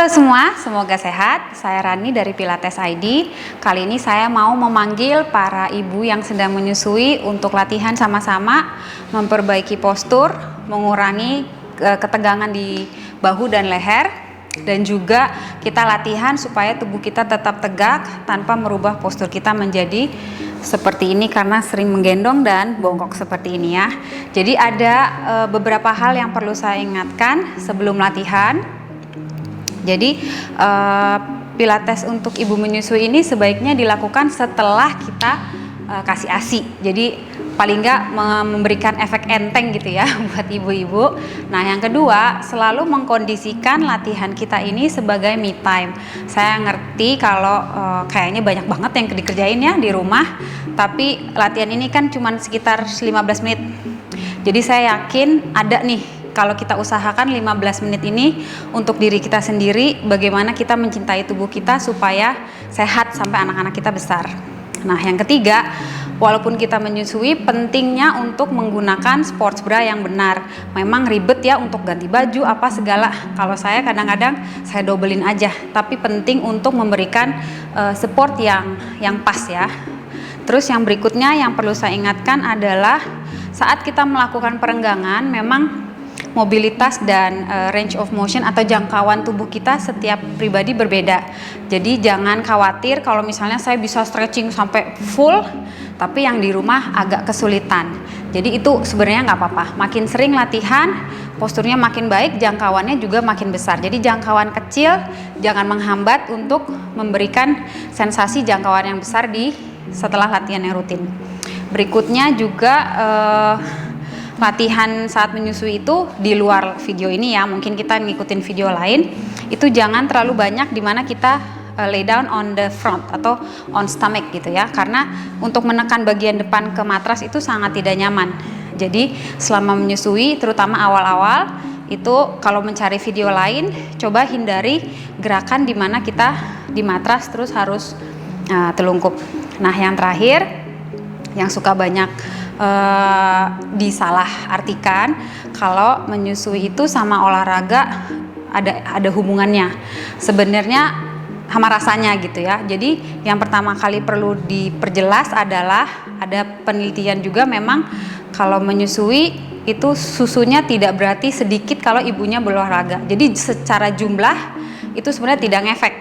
Halo semua, semoga sehat. Saya Rani dari Pilates ID. Kali ini saya mau memanggil para ibu yang sedang menyusui untuk latihan sama-sama memperbaiki postur, mengurangi ketegangan di bahu dan leher, dan juga kita latihan supaya tubuh kita tetap tegak tanpa merubah postur kita menjadi seperti ini karena sering menggendong dan bongkok seperti ini ya. Jadi ada beberapa hal yang perlu saya ingatkan sebelum latihan. Jadi Pilates untuk ibu menyusui ini sebaiknya dilakukan setelah kita kasih ASI. Jadi paling nggak memberikan efek enteng gitu ya buat ibu-ibu. Nah yang kedua, selalu mengkondisikan latihan kita ini sebagai me time. Saya ngerti kalau kayaknya banyak banget yang dikerjain ya di rumah, tapi latihan ini kan cuma sekitar 15 menit. Jadi saya yakin ada nih, kalau kita usahakan 15 menit ini untuk diri kita sendiri, bagaimana kita mencintai tubuh kita supaya sehat sampai anak-anak kita besar. Nah yang ketiga, walaupun kita menyusui, pentingnya untuk menggunakan sports bra yang benar. Memang ribet ya untuk ganti baju apa segala. Kalau saya kadang-kadang saya dobelin aja, tapi penting untuk memberikan support yang pas ya. Terus yang berikutnya yang perlu saya ingatkan adalah saat kita melakukan perenggangan, memang mobilitas dan range of motion atau jangkauan tubuh kita setiap pribadi berbeda. Jadi jangan khawatir kalau misalnya saya bisa stretching sampai full, tapi yang di rumah agak kesulitan. Jadi itu sebenarnya nggak apa-apa. Makin sering latihan, posturnya makin baik, jangkauannya juga makin besar. Jadi jangkauan kecil jangan menghambat untuk memberikan sensasi jangkauan yang besar setelah latihan yang rutin. Berikutnya juga latihan saat menyusui itu di luar video ini ya, mungkin kita ngikutin video lain, itu jangan terlalu banyak dimana kita lay down on the front atau on stomach gitu ya, karena untuk menekan bagian depan ke matras itu sangat tidak nyaman. Jadi selama menyusui, terutama awal-awal, itu kalau mencari video lain, coba hindari gerakan dimana kita di matras terus harus telungkup. Nah yang terakhir, yang suka banyak disalah artikan kalau menyusui itu sama olahraga ada hubungannya. Sebenarnya sama rasanya gitu ya. Jadi yang pertama kali perlu diperjelas adalah ada penelitian juga, memang kalau menyusui itu susunya tidak berarti sedikit kalau ibunya berolahraga. Jadi secara jumlah itu sebenarnya tidak ngefek.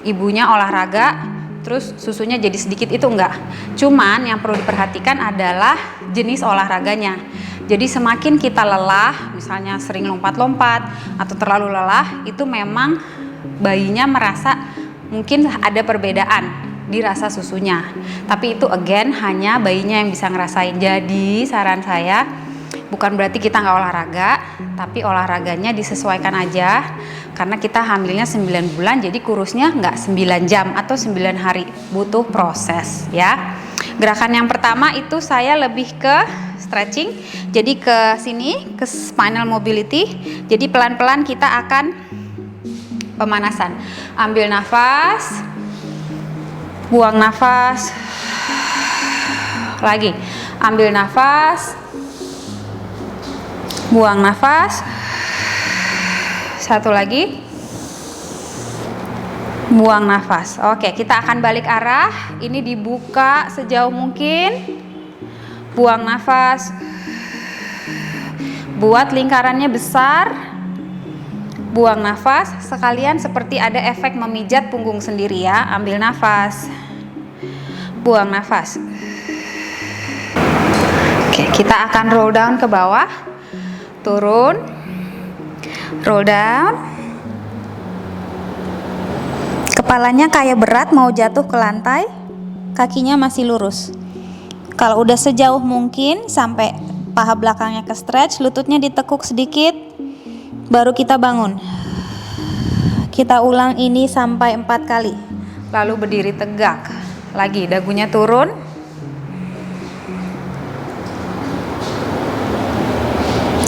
Ibunya olahraga terus susunya jadi sedikit, itu enggak. Cuman yang perlu diperhatikan adalah jenis olahraganya. Jadi semakin kita lelah, misalnya sering lompat-lompat atau terlalu lelah, itu memang bayinya merasa mungkin ada perbedaan di rasa susunya. Tapi itu again hanya bayinya yang bisa ngerasain. Jadi saran saya, bukan berarti kita nggak olahraga, tapi olahraganya disesuaikan aja. Karena kita hamilnya 9 bulan, jadi kurusnya nggak 9 jam atau 9 hari, butuh proses ya. Gerakan yang pertama itu saya lebih ke stretching, jadi ke sini, ke spinal mobility. Jadi pelan-pelan kita akan pemanasan. Ambil nafas, buang nafas, lagi. Ambil nafas, buang nafas, satu lagi, buang nafas. Oke, kita akan balik arah. Ini dibuka sejauh mungkin. Buang nafas. Buat lingkarannya besar. Buang nafas. Sekalian seperti ada efek memijat punggung sendiri ya. Ambil nafas. Buang nafas. Oke, kita akan roll down ke bawah. Turun. Roll down. Kepalanya kayak berat mau jatuh ke lantai, kakinya masih lurus. Kalau udah sejauh mungkin sampai paha belakangnya ke stretch, lututnya ditekuk sedikit, baru kita bangun. Kita ulang ini sampai 4 kali. Lalu berdiri tegak. Lagi dagunya turun.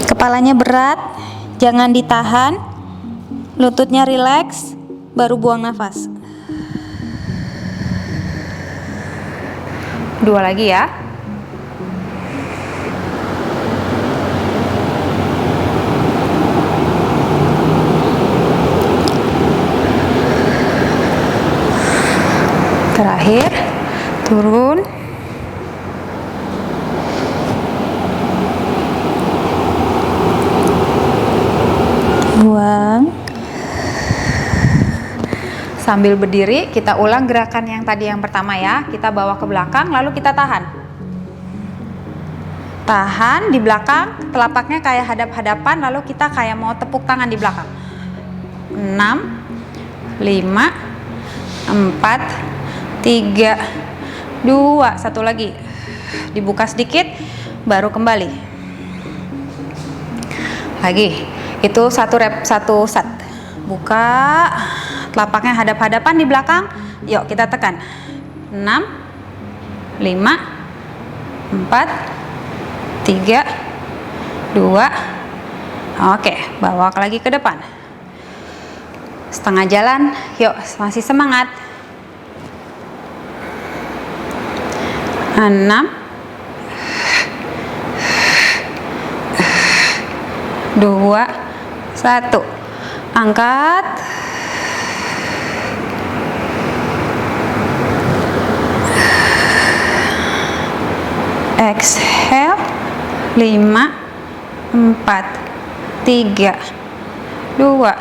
Kepalanya berat, jangan ditahan, lututnya rileks, baru buang nafas. 2 lagi ya. Terakhir, turun. Buang. Sambil berdiri, kita ulang gerakan yang tadi yang pertama ya. Kita bawa ke belakang, lalu kita tahan. Tahan di belakang, telapaknya kayak hadap-hadapan, lalu kita kayak mau tepuk tangan di belakang. 6, 5, 4, 3, 2, satu lagi. Dibuka sedikit, baru kembali. Lagi, itu satu set. Buka, telapaknya hadap-hadapan di belakang. Yuk kita tekan. 6, 5, 4, 3, 2. Oke, bawa lagi ke depan. Setengah jalan. Yuk, masih semangat. 6, 2, 1. Angkat. Exhale. 5, 4, 3, 2.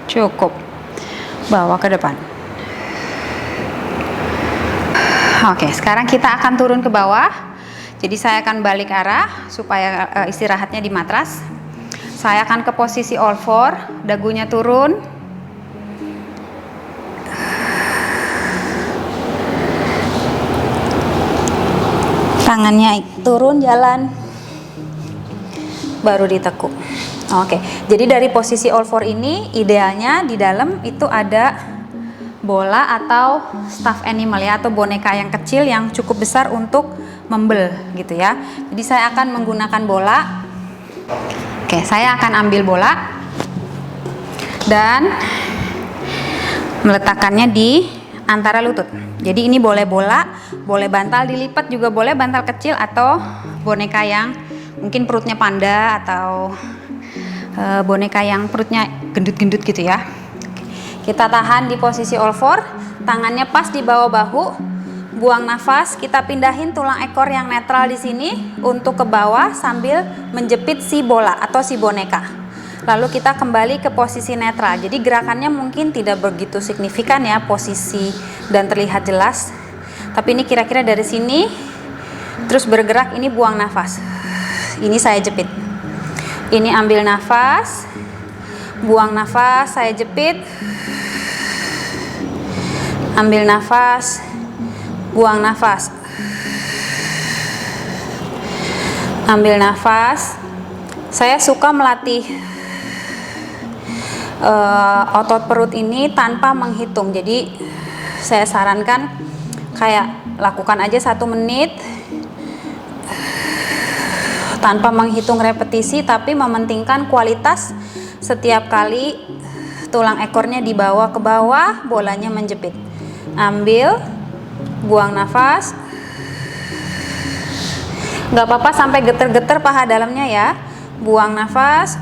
Cukup. Bawa ke depan. Oke, sekarang kita akan turun ke bawah. Jadi saya akan balik arah supaya istirahatnya di matras. Saya akan ke posisi all four, dagunya turun. Tangannya turun, jalan. Baru ditekuk. Oke, jadi dari posisi all four ini idealnya di dalam itu ada bola atau stuffed animal ya, atau boneka yang kecil yang cukup besar untuk membel gitu ya. Jadi saya akan menggunakan bola. Oke, saya akan ambil bola dan meletakkannya di antara lutut. Jadi ini boleh bola, boleh bantal dilipat juga boleh, bantal kecil atau boneka yang mungkin perutnya panda atau boneka yang perutnya gendut-gendut gitu ya. Kita tahan di posisi all four, tangannya pas di bawah bahu, buang nafas, kita pindahin tulang ekor yang netral di sini untuk ke bawah sambil menjepit si bola atau si boneka. Lalu kita kembali ke posisi netral. Jadi gerakannya mungkin tidak begitu signifikan ya posisi dan terlihat jelas. Tapi ini kira-kira dari sini terus bergerak, ini buang nafas. Ini saya jepit. Ini ambil nafas, buang nafas, saya jepit. Ambil nafas, buang nafas. Ambil nafas. Saya suka melatih otot perut ini tanpa menghitung. Jadi saya sarankan kayak lakukan aja 1 menit tanpa menghitung repetisi, tapi mementingkan kualitas. Setiap kali tulang ekornya dibawa ke bawah, bolanya menjepit. Ambil, buang nafas. Gak apa-apa sampai geter-geter paha dalamnya ya. Buang nafas.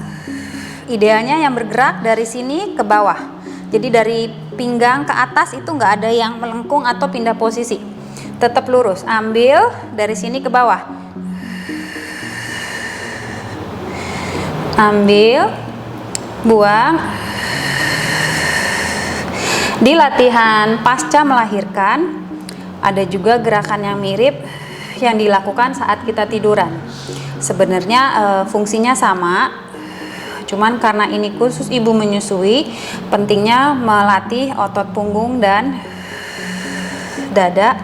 Idealnya yang bergerak dari sini ke bawah. Jadi dari pinggang ke atas itu nggak ada yang melengkung atau pindah posisi. Tetap lurus. Ambil dari sini ke bawah. Ambil, buang. Di latihan pasca melahirkan ada juga gerakan yang mirip yang dilakukan saat kita tiduran. Sebenarnya fungsinya sama, cuman karena ini khusus ibu menyusui, pentingnya melatih otot punggung dan dada.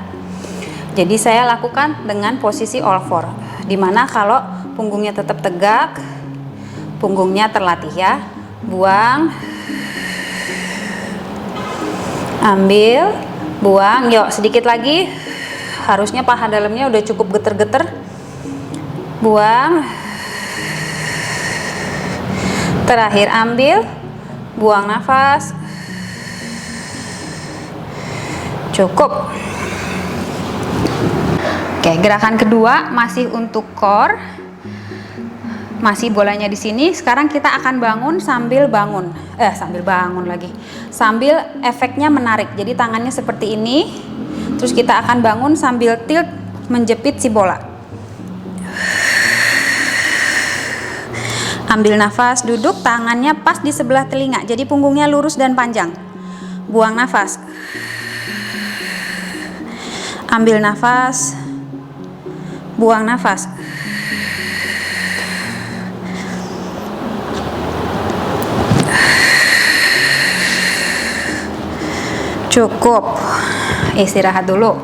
Jadi saya lakukan dengan posisi all four, dimana kalau punggungnya tetap tegak, punggungnya terlatih ya. Buang, ambil, buang. Yuk sedikit lagi. Harusnya paha dalamnya udah cukup geter-geter. Buang. Terakhir ambil, buang nafas. Cukup. Oke, gerakan kedua masih untuk core. Masih bolanya di sini. Sekarang kita akan bangun sambil bangun. Sambil bangun lagi. Sambil efeknya menarik. Jadi tangannya seperti ini. Terus kita akan bangun sambil tilt menjepit si bola. Ambil nafas, duduk, tangannya pas di sebelah telinga, jadi punggungnya lurus dan panjang. Buang nafas. Ambil nafas, buang nafas. Cukup. Istirahat dulu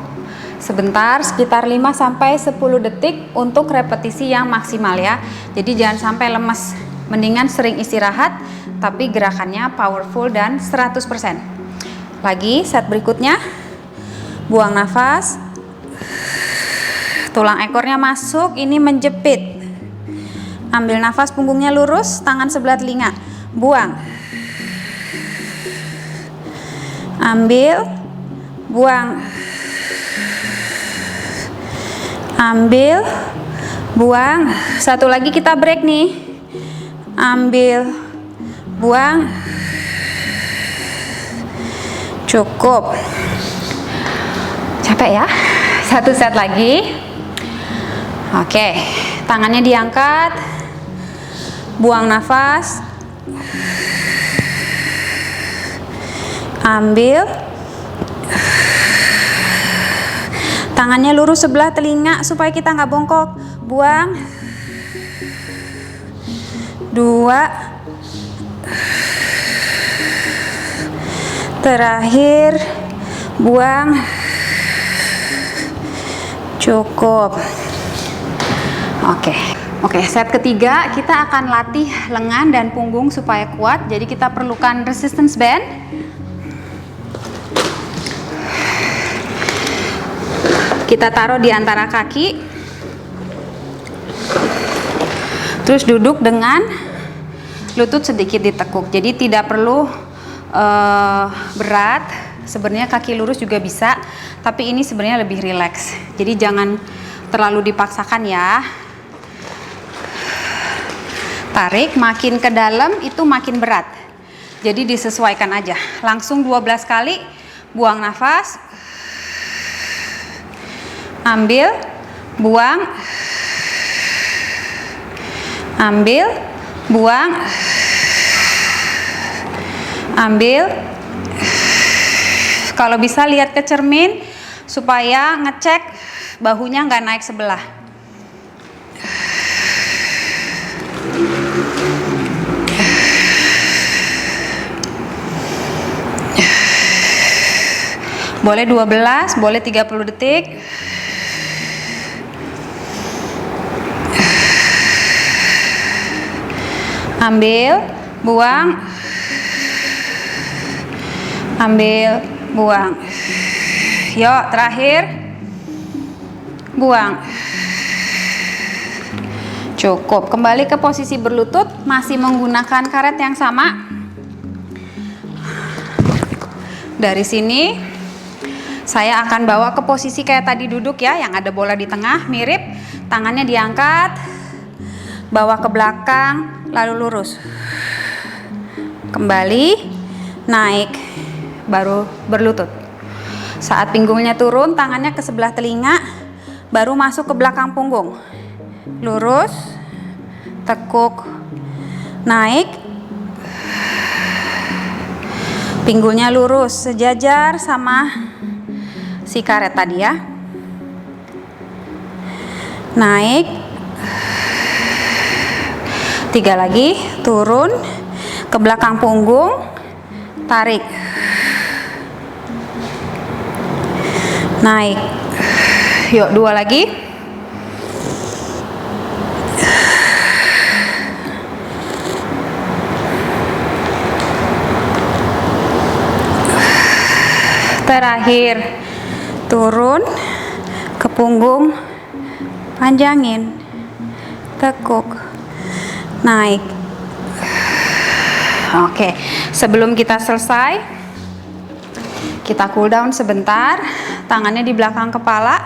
sebentar, sekitar 5-10 detik untuk repetisi yang maksimal ya. Jadi jangan sampai lemes. Mendingan sering istirahat tapi gerakannya powerful dan 100%. Lagi set berikutnya. Buang nafas. Tulang ekornya masuk, ini menjepit. Ambil nafas, punggungnya lurus, tangan sebelah telinga. Buang. Ambil, buang. Ambil, buang. Satu lagi kita break nih. Ambil, buang. Cukup. Capek ya? Satu set lagi. Oke, tangannya diangkat. Buang nafas. Ambil, tangannya lurus sebelah telinga supaya kita nggak bongkok. Buang. 2. Terakhir, buang. Cukup. Oke, set ketiga kita akan latih lengan dan punggung supaya kuat. Jadi kita perlukan resistance band. Kita taruh di antara kaki. Terus duduk dengan lutut sedikit ditekuk. Jadi tidak perlu berat. Sebenarnya kaki lurus juga bisa, tapi ini sebenarnya lebih rileks. Jadi jangan terlalu dipaksakan ya. Tarik, makin ke dalam itu makin berat. Jadi disesuaikan aja. Langsung 12 kali. Buang nafas. Ambil, buang. Ambil, buang. Ambil. Kalau bisa lihat ke cermin supaya ngecek bahunya nggak naik sebelah. Boleh 12, boleh 30 detik. Ambil, buang. Ambil, buang. Yuk, terakhir. Buang. Cukup. Kembali ke posisi berlutut, masih menggunakan karet yang sama. Dari sini saya akan bawa ke posisi kayak tadi duduk ya, yang ada bola di tengah, mirip. Tangannya diangkat, bawa ke belakang, lalu lurus. Kembali, naik, baru berlutut. Saat pinggulnya turun, tangannya ke sebelah telinga, baru masuk ke belakang punggung. Lurus, tekuk, naik. Pinggulnya lurus, sejajar sama si karet tadi ya. Naik. 3 lagi, turun ke belakang punggung, tarik. Naik. Yuk, 2 lagi. Terakhir, turun ke punggung, panjangin, tekuk, naik. Oke, sebelum kita selesai, kita cool down sebentar. Tangannya di belakang kepala.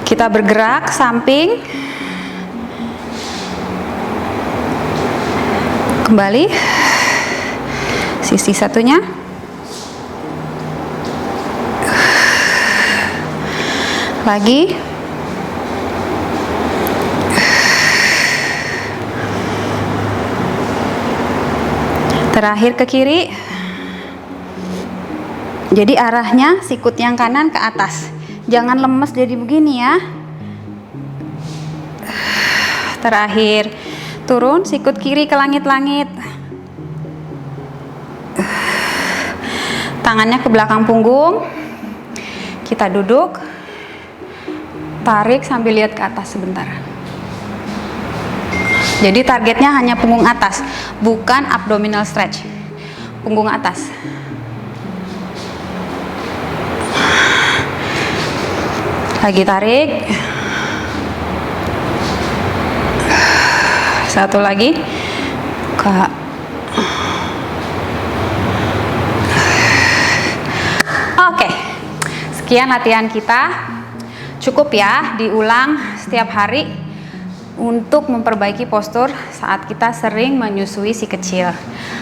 Kita bergerak samping. Kembali. Sisi satunya. lagi. Terakhir ke kiri. Jadi arahnya sikut yang kanan ke atas. Jangan lemes jadi begini ya. Terakhir turun sikut kiri ke langit-langit. Tangannya ke belakang punggung. Kita duduk. Tarik sambil lihat ke atas sebentar. Jadi targetnya hanya punggung atas, bukan abdominal stretch. Punggung atas. Lagi tarik. Satu lagi. Oke. Sekian latihan kita. Cukup ya, diulang setiap hari untuk memperbaiki postur saat kita sering menyusui si kecil.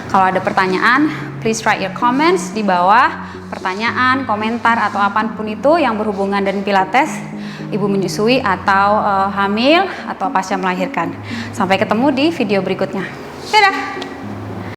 Kalau ada pertanyaan, please write your comments di bawah. Pertanyaan, komentar, atau apapun itu yang berhubungan dengan pilates, ibu menyusui atau hamil atau pasca melahirkan. Sampai ketemu di video berikutnya. Dadah!